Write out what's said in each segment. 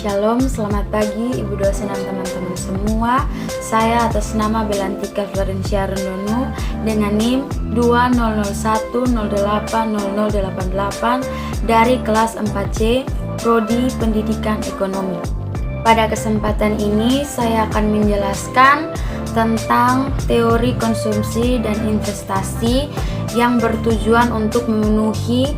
Shalom, selamat pagi Ibu dosen dan teman-teman semua. Saya atas nama Belantika Florencia Rendono dengan NIM 2001080088 dari kelas 4C Prodi Pendidikan Ekonomi. Pada kesempatan ini saya akan menjelaskan tentang teori konsumsi dan investasi yang bertujuan untuk memenuhi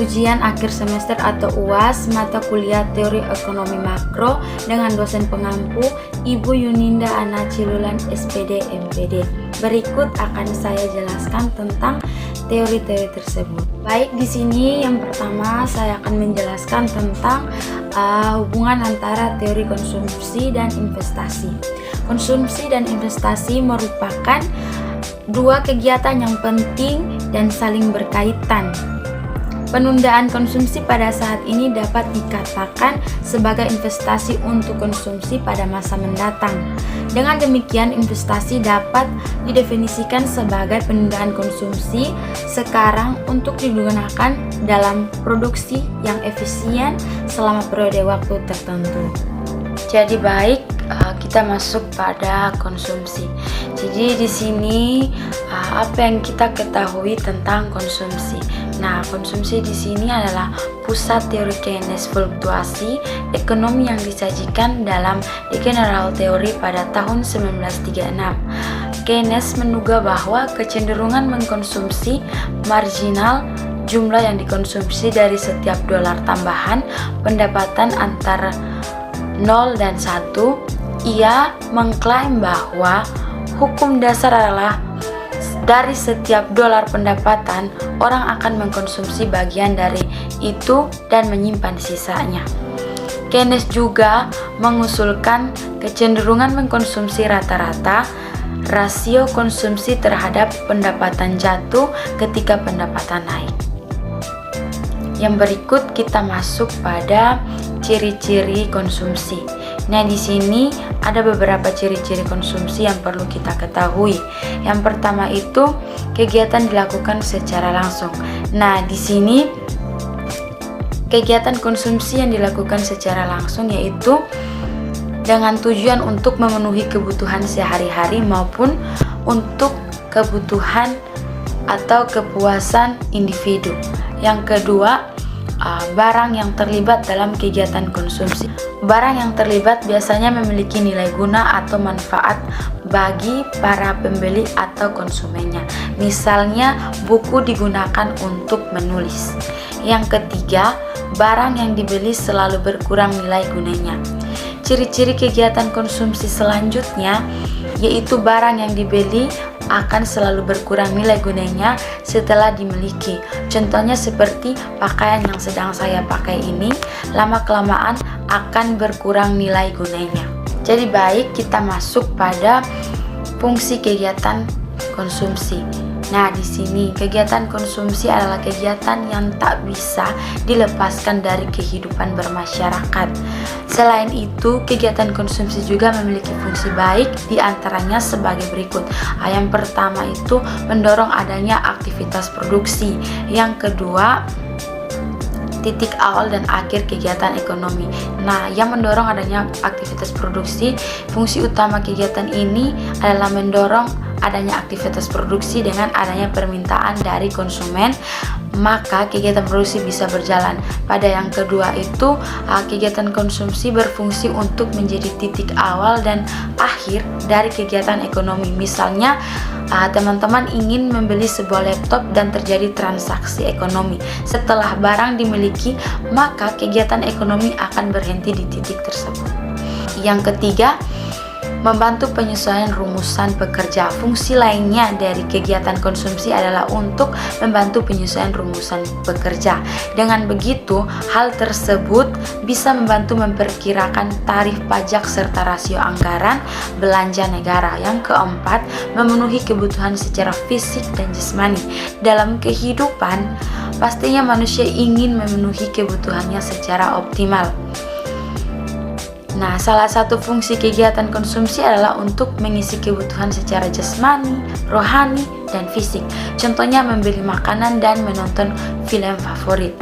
ujian akhir semester atau UAS mata kuliah teori ekonomi makro dengan dosen pengampu Ibu Yuninda Ana Cilulan SPD MPD. Berikut akan saya jelaskan tentang teori-teori tersebut. Baik, di sini yang pertama saya akan menjelaskan tentang hubungan antara teori konsumsi dan investasi. Konsumsi dan investasi merupakan dua kegiatan yang penting dan saling berkaitan. Penundaan konsumsi pada saat ini dapat dikatakan sebagai investasi untuk konsumsi pada masa mendatang. Dengan demikian, investasi dapat didefinisikan sebagai penundaan konsumsi sekarang untuk digunakan dalam produksi yang efisien selama periode waktu tertentu. Jadi baik, kita masuk pada konsumsi. Jadi di sini apa yang kita ketahui tentang konsumsi? Nah, konsumsi di sini adalah pusat teori Keynes fluktuasi ekonomi yang disajikan dalam The General Theory pada tahun 1936. Keynes menduga bahwa kecenderungan mengkonsumsi marginal jumlah yang dikonsumsi dari setiap dolar tambahan pendapatan antara 0 dan 1. Ia mengklaim bahwa hukum dasar adalah dari setiap dolar pendapatan, orang akan mengkonsumsi bagian dari itu dan menyimpan sisanya. Keynes juga mengusulkan kecenderungan mengkonsumsi rata-rata, rasio konsumsi terhadap pendapatan jatuh ketika pendapatan naik. Yang berikut kita masuk pada ciri-ciri konsumsi. Nah, di sini ada beberapa ciri-ciri konsumsi yang perlu kita ketahui. Yang pertama itu kegiatan dilakukan secara langsung. Nah, di sini kegiatan konsumsi yang dilakukan secara langsung yaitu dengan tujuan untuk memenuhi kebutuhan sehari-hari maupun untuk kebutuhan atau kepuasan individu. Yang kedua, barang yang terlibat dalam kegiatan konsumsi. Barang yang terlibat biasanya memiliki nilai guna atau manfaat bagi para pembeli atau konsumennya. Misalnya, buku digunakan untuk menulis. Yang ketiga, barang yang dibeli selalu berkurang nilai gunanya. Ciri-ciri kegiatan konsumsi selanjutnya yaitu barang yang dibeli akan selalu berkurang nilai gunanya setelah dimiliki. Contohnya seperti pakaian yang sedang saya pakai ini, lama-kelamaan akan berkurang nilai gunanya. Jadi baik, kita masuk pada fungsi kegiatan konsumsi. Nah, di sini kegiatan konsumsi adalah kegiatan yang tak bisa dilepaskan dari kehidupan bermasyarakat. Selain itu, kegiatan konsumsi juga memiliki fungsi baik, diantaranya sebagai berikut. Yang pertama itu mendorong adanya aktivitas produksi. Yang kedua, titik awal dan akhir kegiatan ekonomi. Nah, yang mendorong adanya aktivitas produksi, fungsi utama kegiatan ini adalah mendorong adanya aktivitas produksi. Dengan adanya permintaan dari konsumen, maka kegiatan produksi bisa berjalan. Pada yang kedua itu, kegiatan konsumsi berfungsi untuk menjadi titik awal dan akhir dari kegiatan ekonomi. Misalnya, teman-teman ingin membeli sebuah laptop dan terjadi transaksi ekonomi. Setelah barang dimiliki, maka kegiatan ekonomi akan berhenti di titik tersebut. Yang ketiga, membantu penyesuaian rumusan pekerja. Fungsi lainnya dari kegiatan konsumsi adalah untuk membantu penyesuaian rumusan pekerja. Dengan begitu, hal tersebut bisa membantu memperkirakan tarif pajak serta rasio anggaran belanja negara. Yang keempat, memenuhi kebutuhan secara fisik dan jasmani. Dalam kehidupan, pastinya manusia ingin memenuhi kebutuhannya secara optimal. Nah, salah satu fungsi kegiatan konsumsi adalah untuk mengisi kebutuhan secara jasmani, rohani, dan fisik. Contohnya membeli makanan dan menonton film favorit.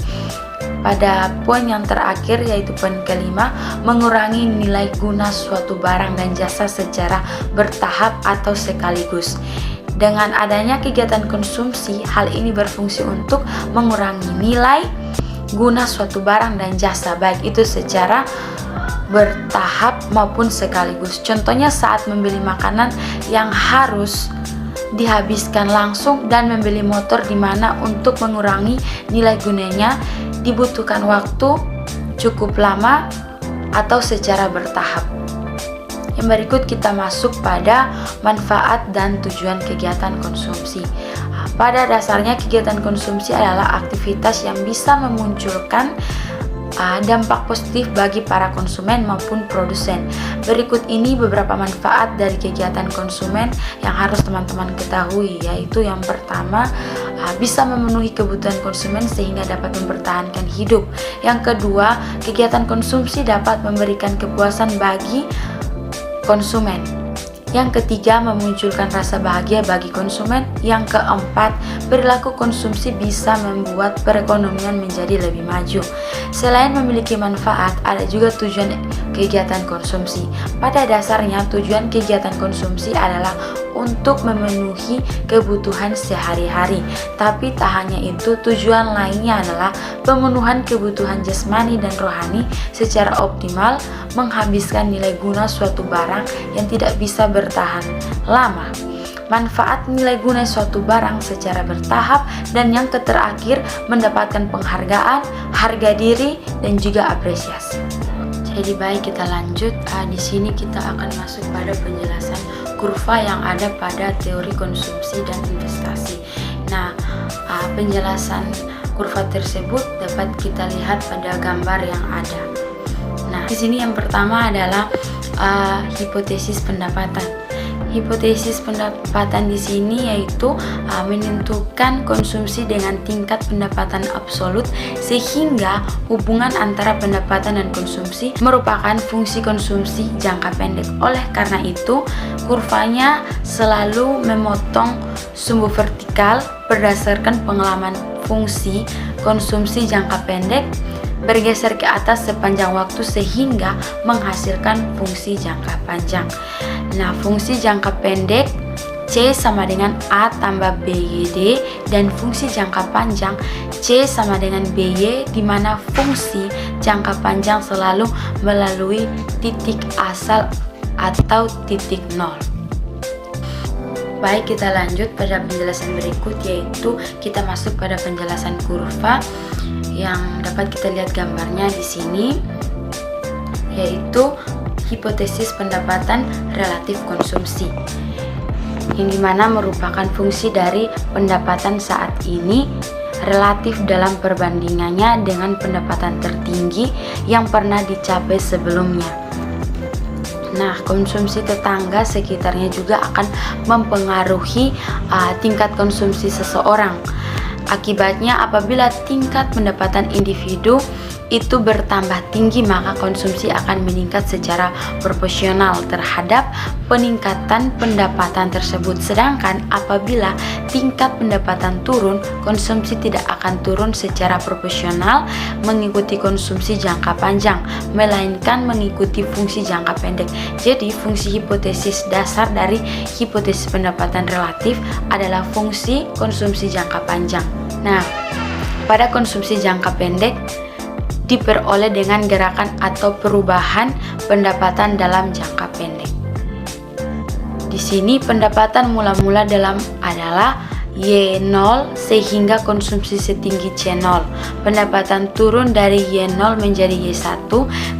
pada poin yang terakhir, yaitu poin kelima, mengurangi nilai guna suatu barang dan jasa secara bertahap atau sekaligus. Dengan adanya kegiatan konsumsi, hal ini berfungsi untuk mengurangi nilai guna suatu barang dan jasa, baik itu secara bertahap maupun sekaligus. Contohnya saat membeli makanan yang harus dihabiskan langsung dan membeli motor di mana untuk mengurangi nilai gunanya dibutuhkan waktu cukup lama atau secara bertahap. Yang berikut kita masuk pada manfaat dan tujuan kegiatan konsumsi. Pada dasarnya kegiatan konsumsi adalah aktivitas yang bisa memunculkan dampak positif bagi para konsumen maupun produsen. Berikut ini beberapa manfaat dari kegiatan konsumen yang harus teman-teman ketahui, yaitu yang pertama, bisa memenuhi kebutuhan konsumen sehingga dapat mempertahankan hidup. Yang kedua, kegiatan konsumsi dapat memberikan kepuasan bagi konsumen. Yang ketiga, memunculkan rasa bahagia bagi konsumen. Yang keempat, perilaku konsumsi bisa membuat perekonomian menjadi lebih maju. Selain memiliki manfaat, ada juga tujuan kegiatan konsumsi. Pada dasarnya, tujuan kegiatan konsumsi adalah untuk memenuhi kebutuhan sehari-hari. Tapi tak hanya itu, tujuan lainnya adalah pemenuhan kebutuhan jasmani dan rohani secara optimal, menghabiskan nilai guna suatu barang yang tidak bisa bertahan lama, manfaat nilai guna suatu barang secara bertahap, dan yang terakhir mendapatkan penghargaan, harga diri, dan juga apresiasi. Jadi baik, kita lanjut. Di sini kita akan masuk pada penjelasan kurva yang ada pada teori konsumsi dan investasi. Nah, penjelasan kurva tersebut dapat kita lihat pada gambar yang ada. Nah, di sini yang pertama adalah hipotesis pendapatan. Hipotesis pendapatan di sini yaitu menentukan konsumsi dengan tingkat pendapatan absolut, sehingga hubungan antara pendapatan dan konsumsi merupakan fungsi konsumsi jangka pendek. Oleh karena itu, kurvanya selalu memotong sumbu vertikal berdasarkan pengalaman fungsi konsumsi jangka pendek bergeser ke atas sepanjang waktu sehingga menghasilkan fungsi jangka panjang. Nah, fungsi jangka pendek C sama dengan A tambah BYD, dan fungsi jangka panjang C sama dengan BY, di mana fungsi jangka panjang selalu melalui titik asal atau titik nol. Baik, kita lanjut pada penjelasan berikut, yaitu kita masuk pada penjelasan kurva yang dapat kita lihat gambarnya di sini, yaitu hipotesis pendapatan relatif konsumsi, yang dimana merupakan fungsi dari pendapatan saat ini relatif dalam perbandingannya dengan pendapatan tertinggi yang pernah dicapai sebelumnya. Nah, konsumsi tetangga sekitarnya juga akan mempengaruhi tingkat konsumsi seseorang. Akibatnya, apabila tingkat pendapatan individu itu bertambah tinggi, maka konsumsi akan meningkat secara proporsional terhadap peningkatan pendapatan tersebut. Sedangkan apabila tingkat pendapatan turun, konsumsi tidak akan turun secara proporsional mengikuti konsumsi jangka panjang, melainkan mengikuti fungsi jangka pendek. Jadi, fungsi hipotesis dasar dari hipotesis pendapatan relatif adalah fungsi konsumsi jangka panjang. Nah, pada konsumsi jangka pendek diperoleh dengan gerakan atau perubahan pendapatan dalam jangka pendek. Di sini pendapatan mula-mula dalam adalah Y0 sehingga konsumsi setinggi C0. Pendapatan turun dari Y0 menjadi Y1,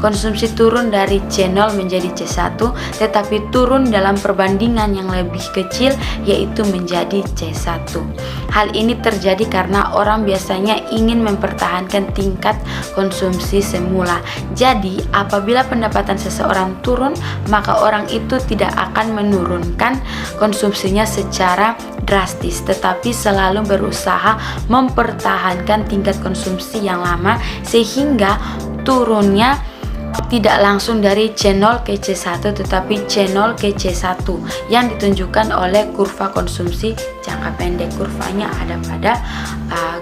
konsumsi turun dari C0 menjadi C1, tetapi turun dalam perbandingan yang lebih kecil yaitu menjadi C1. Hal ini terjadi karena orang biasanya ingin mempertahankan tingkat konsumsi semula. Jadi, apabila pendapatan seseorang turun, maka orang itu tidak akan menurunkan konsumsinya secara drastis, tetapi selalu berusaha mempertahankan tingkat konsumsi yang lama, sehingga turunnya tidak langsung dari C0 ke C1 tetapi C0 ke C1 yang ditunjukkan oleh kurva konsumsi jangka pendek. Kurvanya ada pada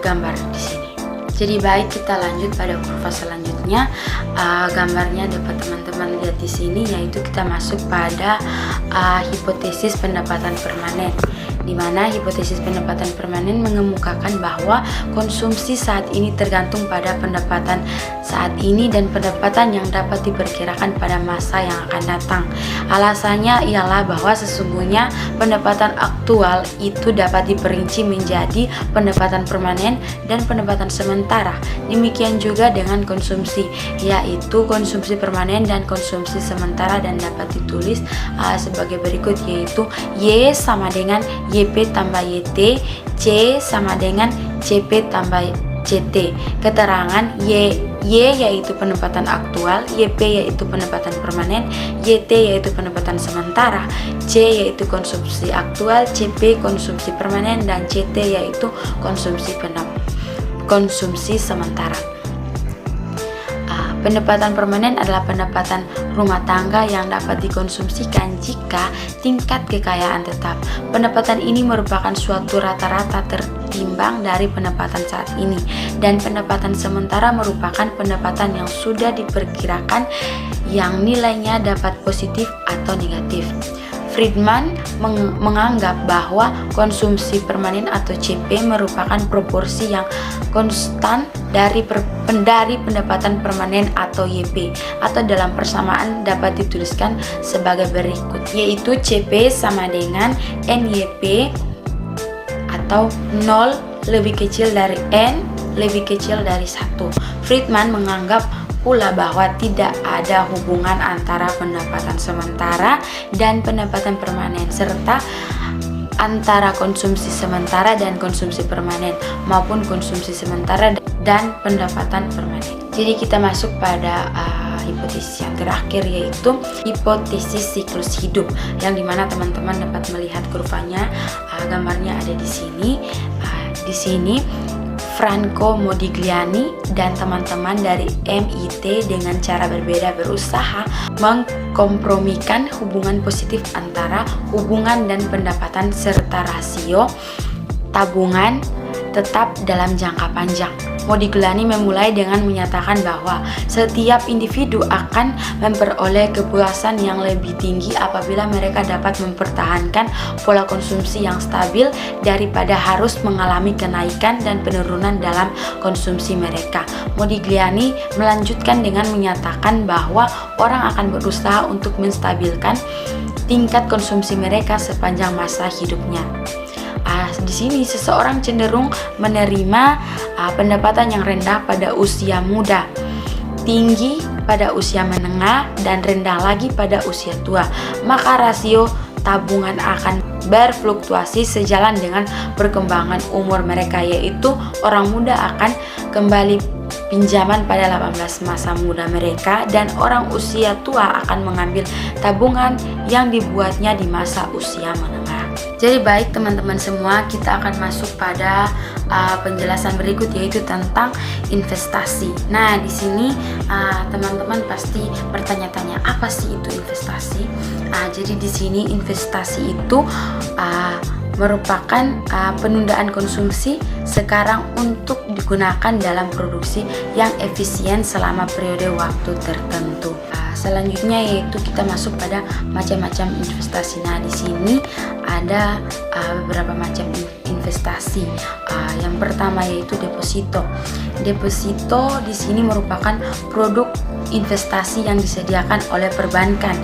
gambar di sini. Jadi baik, kita lanjut pada kurva selanjutnya. Gambarnya dapat teman-teman lihat di sini, yaitu kita masuk pada hipotesis pendapatan permanen, di mana hipotesis pendapatan permanen mengemukakan bahwa konsumsi saat ini tergantung pada pendapatan saat ini dan pendapatan yang dapat diperkirakan pada masa yang akan datang. Alasannya ialah bahwa sesungguhnya pendapatan aktual itu dapat diperinci menjadi pendapatan permanen dan pendapatan sementara. Demikian juga dengan konsumsi, yaitu konsumsi permanen dan konsumsi sementara, dan dapat ditulis sebagai berikut, yaitu Y sama dengan YP tambah YT, C sama dengan CP tambah CT. Keterangan Y yaitu pendapatan aktual, YP yaitu pendapatan permanen, YT yaitu pendapatan sementara, C yaitu konsumsi aktual, CP konsumsi permanen, dan CT yaitu konsumsi sementara. Pendapatan permanen adalah pendapatan rumah tangga yang dapat dikonsumsikan jika tingkat kekayaan tetap. Pendapatan ini merupakan suatu rata-rata tertimbang dari pendapatan saat ini, dan pendapatan sementara merupakan pendapatan yang sudah diperkirakan yang nilainya dapat positif atau negatif. Friedman menganggap bahwa konsumsi permanen atau CP merupakan proporsi yang konstan dari pendapatan permanen atau YP, atau dalam persamaan dapat dituliskan sebagai berikut, yaitu CP sama dengan NYP atau 0 lebih kecil dari N lebih kecil dari 1. Friedman menganggap pula bahwa tidak ada hubungan antara pendapatan sementara dan pendapatan permanen, serta antara konsumsi sementara dan konsumsi permanen, maupun konsumsi sementara dan pendapatan permanen. Jadi kita masuk pada hipotesis yang terakhir, yaitu hipotesis siklus hidup, yang dimana teman-teman dapat melihat kurvanya, gambarnya ada di sini. Di sini Franco Modigliani dan teman-teman dari MIT dengan cara berbeda berusaha mengkompromikan hubungan positif antara hubungan dan pendapatan serta rasio tabungan tetap dalam jangka panjang. Modigliani memulai dengan menyatakan bahwa setiap individu akan memperoleh kepuasan yang lebih tinggi apabila mereka dapat mempertahankan pola konsumsi yang stabil daripada harus mengalami kenaikan dan penurunan dalam konsumsi mereka. Modigliani melanjutkan dengan menyatakan bahwa orang akan berusaha untuk menstabilkan tingkat konsumsi mereka sepanjang masa hidupnya. Di sini seseorang cenderung menerima pendapatan yang rendah pada usia muda, tinggi pada usia menengah, dan rendah lagi pada usia tua. Maka rasio tabungan akan berfluktuasi sejalan dengan perkembangan umur mereka, yaitu orang muda akan kembali pinjaman pada 18 masa muda mereka, dan orang usia tua akan mengambil tabungan yang dibuatnya di masa usia menengah. Jadi baik teman-teman semua, kita akan masuk pada penjelasan berikut, yaitu tentang investasi. Nah, di sini teman-teman pasti bertanya-tanya, apa sih itu investasi? Jadi di sini investasi itu merupakan penundaan konsumsi sekarang untuk digunakan dalam produksi yang efisien selama periode waktu tertentu. Selanjutnya yaitu kita masuk pada macam-macam investasi. Nah, di sini ada beberapa macam investasi. Yang pertama yaitu deposito. Deposito di sini merupakan produk investasi yang disediakan oleh perbankan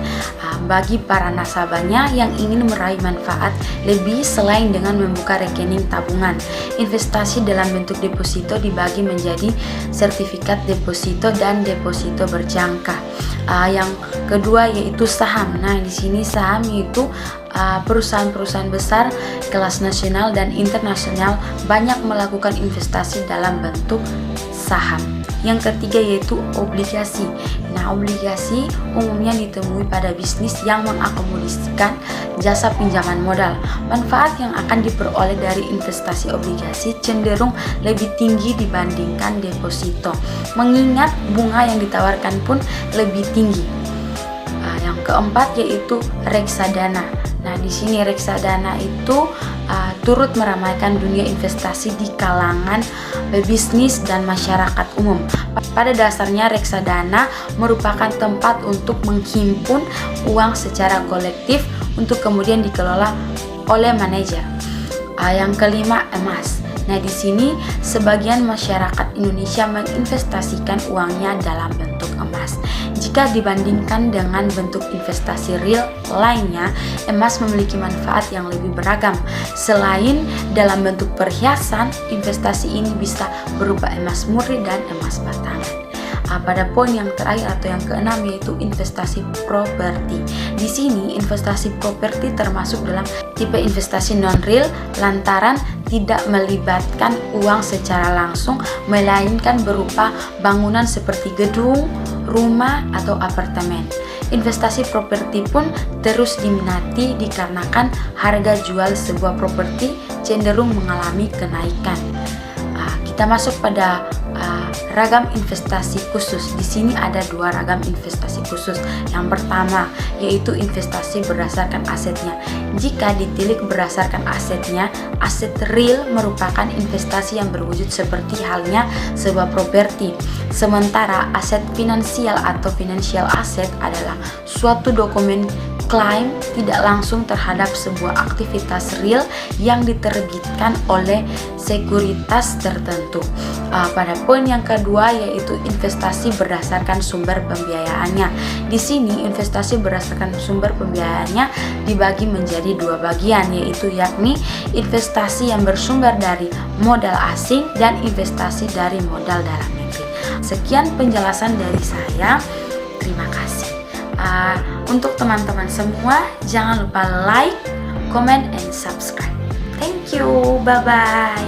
bagi para nasabahnya yang ingin meraih manfaat lebih selain dengan membuka rekening tabungan. Investasi dalam bentuk deposito dibagi menjadi sertifikat deposito dan deposito berjangka. Yang kedua yaitu saham. Nah, di sini saham yaitu perusahaan-perusahaan besar kelas nasional dan internasional banyak melakukan investasi dalam bentuk saham. Yang ketiga yaitu obligasi. Nah, obligasi umumnya ditemui pada bisnis yang mengakomodasikan jasa pinjaman modal. Manfaat yang akan diperoleh dari investasi obligasi cenderung lebih tinggi dibandingkan deposito, mengingat bunga yang ditawarkan pun lebih tinggi. Yang keempat yaitu reksadana. Nah, di sini reksadana itu turut meramaikan dunia investasi di kalangan pebisnis dan masyarakat umum. Pada dasarnya reksadana merupakan tempat untuk menghimpun uang secara kolektif untuk kemudian dikelola oleh manajer. Yang kelima, emas. Nah, di sini sebagian masyarakat Indonesia menginvestasikan uangnya dalam bentuk emas. Jika dibandingkan dengan bentuk investasi real lainnya, emas memiliki manfaat yang lebih beragam. Selain dalam bentuk perhiasan, investasi ini bisa berupa emas murni dan emas batangan. Pada poin yang terakhir atau yang keenam, yaitu investasi properti. Di sini investasi properti termasuk dalam tipe investasi non-real lantaran tidak melibatkan uang secara langsung, melainkan berupa bangunan seperti gedung, rumah, atau apartemen. Investasi properti pun terus diminati dikarenakan harga jual sebuah properti cenderung mengalami kenaikan. Kita masuk pada ragam investasi khusus. Di sini ada dua ragam investasi khusus. Yang pertama yaitu investasi berdasarkan asetnya. Jika ditilik berdasarkan asetnya, aset real merupakan investasi yang berwujud seperti halnya sebuah properti. Sementara aset finansial atau financial asset adalah suatu dokumen klaim tidak langsung terhadap sebuah aktivitas real yang diterbitkan oleh sekuritas tertentu. Pada poin yang kedua yaitu investasi berdasarkan sumber pembiayaannya. Di sini investasi berdasarkan sumber pembiayaannya dibagi menjadi dua bagian, yaitu yakni investasi yang bersumber dari modal asing dan investasi dari modal dalam negeri. Sekian penjelasan dari saya. Terima kasih. Untuk teman-teman semua, jangan lupa like, comment, and subscribe. Thank you. Bye-bye.